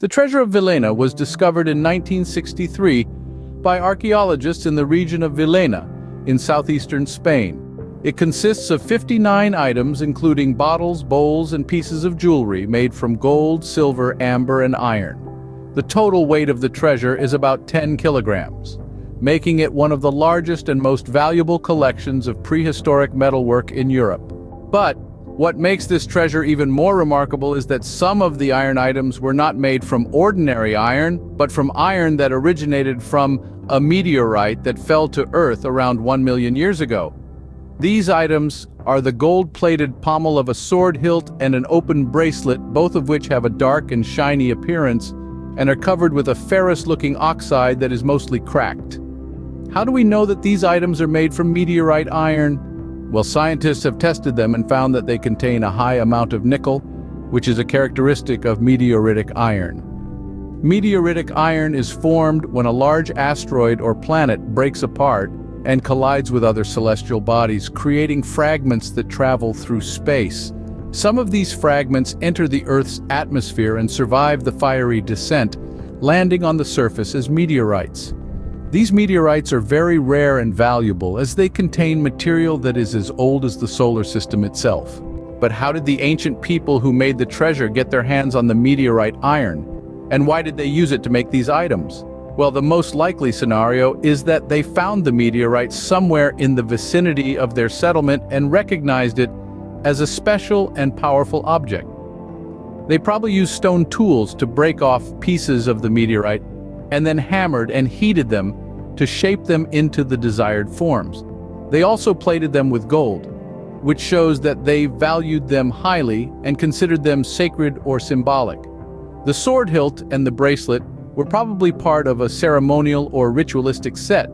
The treasure of Villena was discovered in 1963 by archaeologists in the region of Villena, in southeastern Spain. It consists of 59 items including bottles, bowls, and pieces of jewelry made from gold, silver, amber, and iron. The total weight of the treasure is about 10 kilograms, making it one of the largest and most valuable collections of prehistoric metalwork in Europe. But what makes this treasure even more remarkable is that some of the iron items were not made from ordinary iron, but from iron that originated from a meteorite that fell to Earth around 1 million years ago. These items are the gold-plated pommel of a sword hilt and an open bracelet, both of which have a dark and shiny appearance and are covered with a ferrous-looking oxide that is mostly cracked. How do we know that these items are made from meteorite iron? Well, scientists have tested them and found that they contain a high amount of nickel, which is a characteristic of meteoritic iron. Meteoritic iron is formed when a large asteroid or planet breaks apart and collides with other celestial bodies, creating fragments that travel through space. Some of these fragments enter the Earth's atmosphere and survive the fiery descent, landing on the surface as meteorites. These meteorites are very rare and valuable as they contain material that is as old as the solar system itself. But how did the ancient people who made the treasure get their hands on the meteorite iron? And why did they use it to make these items? Well, the most likely scenario is that they found the meteorite somewhere in the vicinity of their settlement and recognized it as a special and powerful object. They probably used stone tools to break off pieces of the meteorite and then hammered and heated them to shape them into the desired forms. They also plated them with gold, which shows that they valued them highly and considered them sacred or symbolic. The sword hilt and the bracelet were probably part of a ceremonial or ritualistic set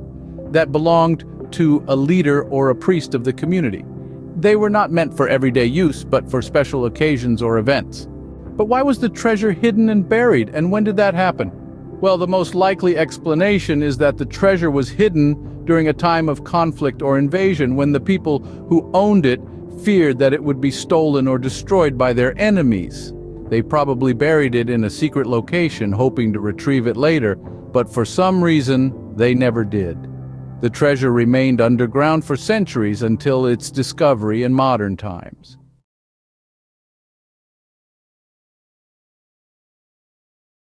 that belonged to a leader or a priest of the community. They were not meant for everyday use, but for special occasions or events. But why was the treasure hidden and buried, and when did that happen? Well, the most likely explanation is that the treasure was hidden during a time of conflict or invasion when the people who owned it feared that it would be stolen or destroyed by their enemies. They probably buried it in a secret location, hoping to retrieve it later, but for some reason, they never did. The treasure remained underground for centuries until its discovery in modern times.